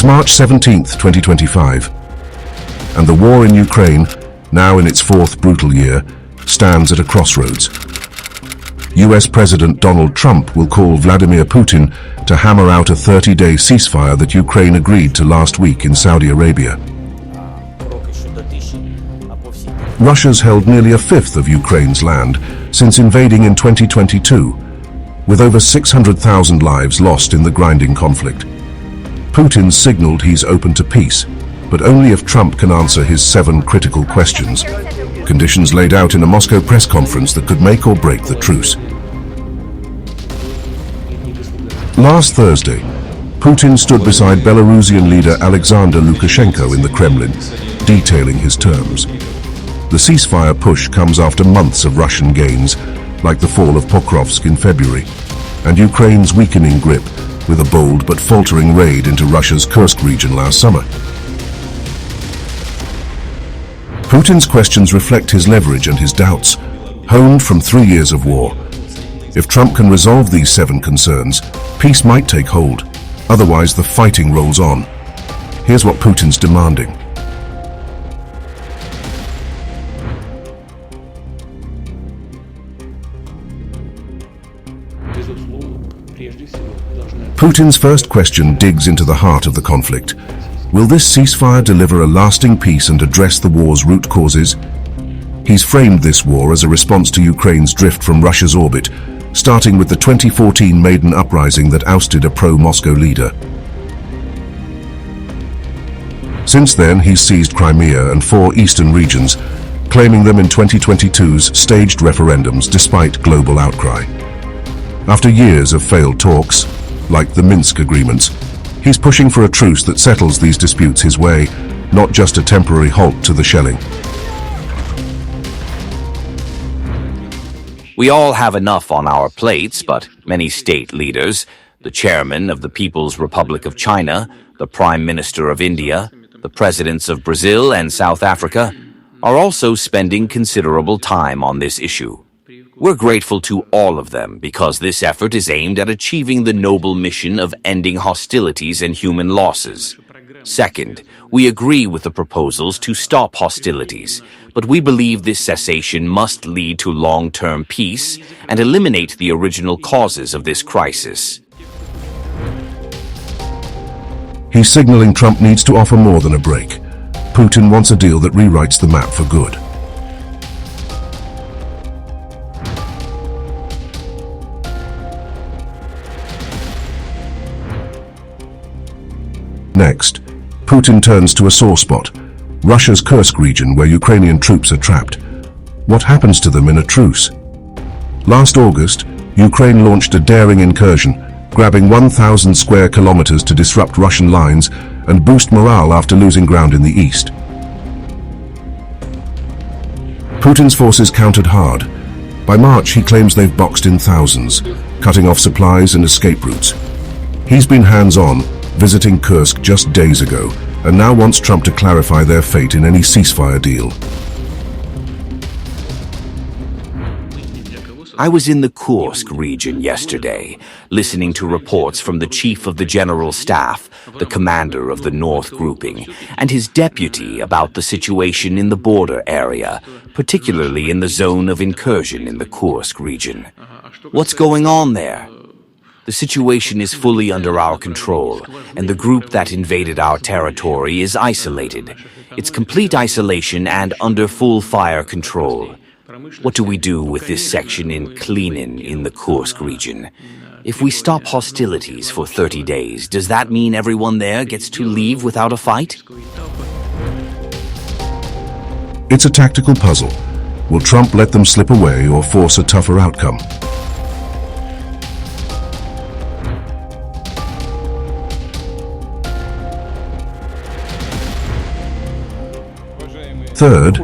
March 17, 2025, and the war in Ukraine, now in its fourth brutal year, stands at a crossroads. US President Donald Trump will call Vladimir Putin to hammer out a 30-day ceasefire that Ukraine agreed to last week in Saudi Arabia. Russia's held nearly a fifth of Ukraine's land since invading in 2022, with over 600,000 lives lost in the grinding conflict. Putin signaled he's open to peace, but only if Trump can answer his 7 critical questions, conditions laid out in a Moscow press conference that could make or break the truce. Last Thursday, Putin stood beside Belarusian leader Alexander Lukashenko in the Kremlin, detailing his terms. The ceasefire push comes after months of Russian gains, like the fall of Pokrovsk in February, and Ukraine's weakening grip with a bold but faltering raid into Russia's Kursk region last summer. Putin's questions reflect his leverage and his doubts, honed from 3 years of war. If Trump can resolve these 7 concerns, peace might take hold. Otherwise, the fighting rolls on. Here's what Putin's demanding. Putin's first question digs into the heart of the conflict. Will this ceasefire deliver a lasting peace and address the war's root causes? He's framed this war as a response to Ukraine's drift from Russia's orbit, starting with the 2014 Maidan uprising that ousted a pro-Moscow leader. Since then, he's seized Crimea and 4 eastern regions, claiming them in 2022's staged referendums despite global outcry. After years of failed talks, like the Minsk agreements, he's pushing for a truce that settles these disputes his way, not just a temporary halt to the shelling. We all have enough on our plates, but many state leaders, the chairman of the People's Republic of China, the Prime Minister of India, the presidents of Brazil and South Africa, are also spending considerable time on this issue. We're grateful to all of them because this effort is aimed at achieving the noble mission of ending hostilities and human losses. Second, we agree with the proposals to stop hostilities, but we believe this cessation must lead to long-term peace and eliminate the original causes of this crisis. He's signaling Trump needs to offer more than a break. Putin wants a deal that rewrites the map for good. Next, Putin turns to a sore spot, Russia's Kursk region where Ukrainian troops are trapped. What happens to them in a truce? Last August, Ukraine launched a daring incursion, grabbing 1,000 square kilometers to disrupt Russian lines and boost morale after losing ground in the east. Putin's forces countered hard. By March, he claims they've boxed in thousands, cutting off supplies and escape routes. He's been hands-on, visiting Kursk just days ago, and now wants Trump to clarify their fate in any ceasefire deal. I was in the Kursk region yesterday, listening to reports from the Chief of the General Staff, the commander of the North Grouping, and his deputy about the situation in the border area, particularly in the zone of incursion in the Kursk region. What's going on there? The situation is fully under our control, and the group that invaded our territory is isolated. It's complete isolation and under full fire control. What do we do with this section in Klinin in the Kursk region? If we stop hostilities for 30 days, does that mean everyone there gets to leave without a fight? It's a tactical puzzle. Will Trump let them slip away or force a tougher outcome? Third,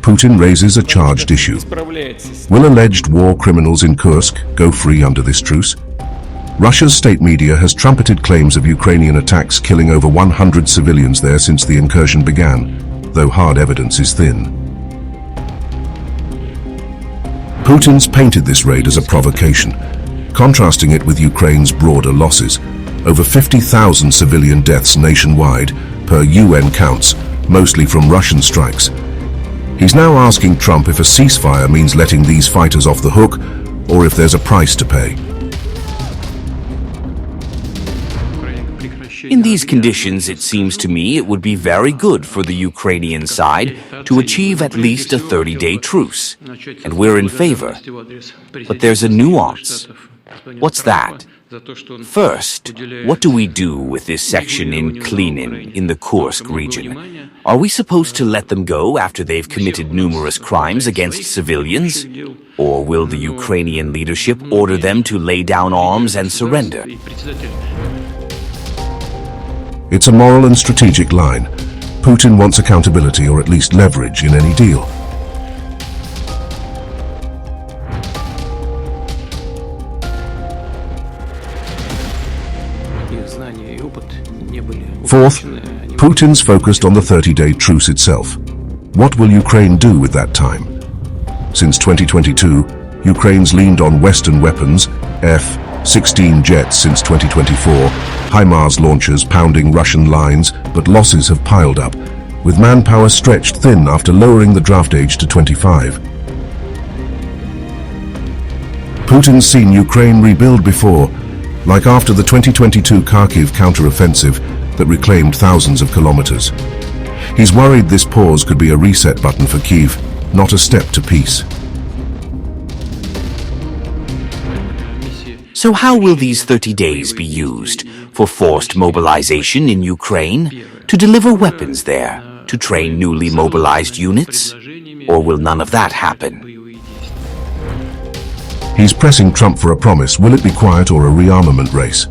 Putin raises a charged issue. Will alleged war criminals in Kursk go free under this truce? Russia's state media has trumpeted claims of Ukrainian attacks killing over 100 civilians there since the incursion began, though hard evidence is thin. Putin's painted this raid as a provocation, contrasting it with Ukraine's broader losses. Over 50,000 civilian deaths nationwide, per UN counts, mostly from Russian strikes. He's now asking Trump if a ceasefire means letting these fighters off the hook, or if there's a price to pay. In these conditions, it seems to me it would be very good for the Ukrainian side to achieve at least a 30-day truce, and we're in favor. But there's a nuance. What's that? First, what do we do with this section in Klinin, in the Kursk region? Are we supposed to let them go after they've committed numerous crimes against civilians? Or will the Ukrainian leadership order them to lay down arms and surrender? It's a moral and strategic line. Putin wants accountability or at least leverage in any deal. Fourth, Putin's focused on the 30-day truce itself. What will Ukraine do with that time? Since 2022, Ukraine's leaned on Western weapons, F-16 jets since 2024, HIMARS launchers pounding Russian lines, but losses have piled up, with manpower stretched thin after lowering the draft age to 25. Putin's seen Ukraine rebuild before, like after the 2022 Kharkiv counteroffensive that reclaimed thousands of kilometers. He's worried this pause could be a reset button for Kyiv, not a step to peace. So how will these 30 days be used? For forced mobilization in Ukraine? To deliver weapons there? To train newly mobilized units? Or will none of that happen? He's pressing Trump for a promise. Will it be quiet or a rearmament race?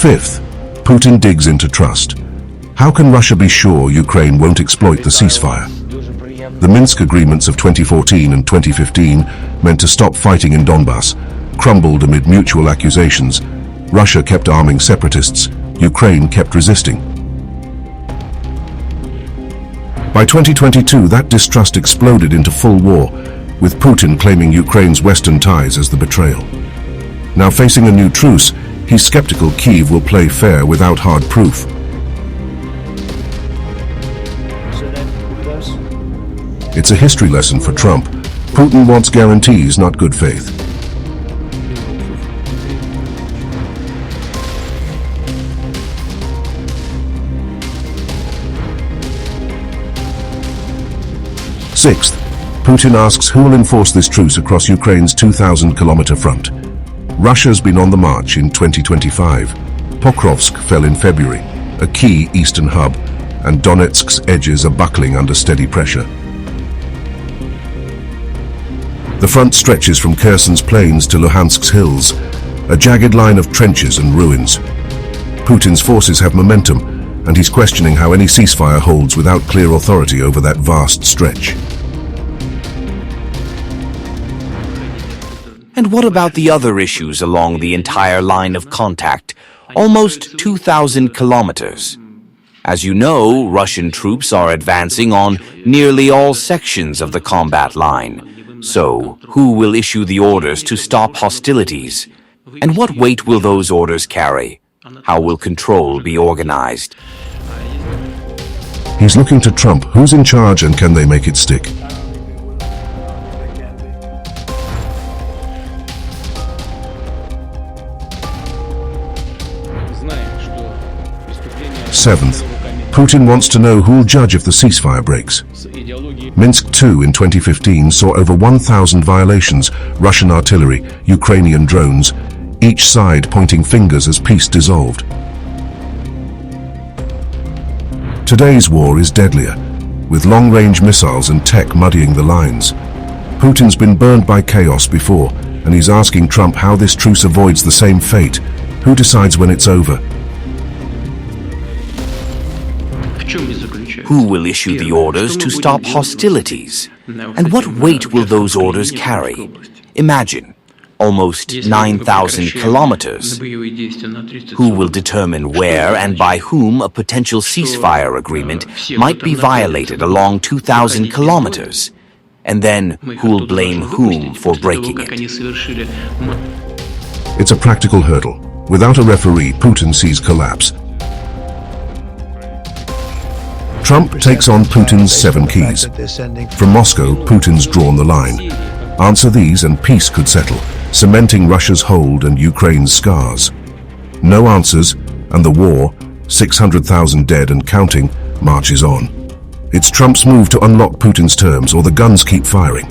Fifth, Putin digs into trust. How can Russia be sure Ukraine won't exploit the ceasefire? The Minsk agreements of 2014 and 2015, meant to stop fighting in Donbass, crumbled amid mutual accusations. Russia kept arming separatists. Ukraine kept resisting. By 2022, that distrust exploded into full war, with Putin claiming Ukraine's Western ties as the betrayal. Now facing a new truce, he's skeptical Kyiv will play fair without hard proof. It's a history lesson for Trump. Putin wants guarantees, not good faith. Sixth, Putin asks who will enforce this truce across Ukraine's 2,000-kilometer front. Russia's been on the march in 2025. Pokrovsk fell in February, a key eastern hub, and Donetsk's edges are buckling under steady pressure. The front stretches from Kherson's plains to Luhansk's hills, a jagged line of trenches and ruins. Putin's forces have momentum, and he's questioning how any ceasefire holds without clear authority over that vast stretch. And what about the other issues along the entire line of contact, almost 2,000 kilometers? As you know, Russian troops are advancing on nearly all sections of the combat line. So, who will issue the orders to stop hostilities? And what weight will those orders carry? How will control be organized? He's looking to Trump. Who's in charge and can they make it stick? Seventh, Putin wants to know who'll judge if the ceasefire breaks. Minsk II in 2015 saw over 1,000 violations, Russian artillery, Ukrainian drones, each side pointing fingers as peace dissolved. Today's war is deadlier, with long-range missiles and tech muddying the lines. Putin's been burned by chaos before, and he's asking Trump how this truce avoids the same fate. Who decides when it's over? Who will issue the orders to stop hostilities? And what weight will those orders carry? Imagine, almost 9,000 kilometers. Who will determine where and by whom a potential ceasefire agreement might be violated along 2,000 kilometers? And then who will blame whom for breaking it? It's a practical hurdle. Without a referee, Putin sees collapse. Trump takes on Putin's 7 keys. From Moscow, Putin's drawn the line. Answer these and peace could settle, cementing Russia's hold and Ukraine's scars. No answers, and the war, 600,000 dead and counting, marches on. It's Trump's move to unlock Putin's terms, or the guns keep firing.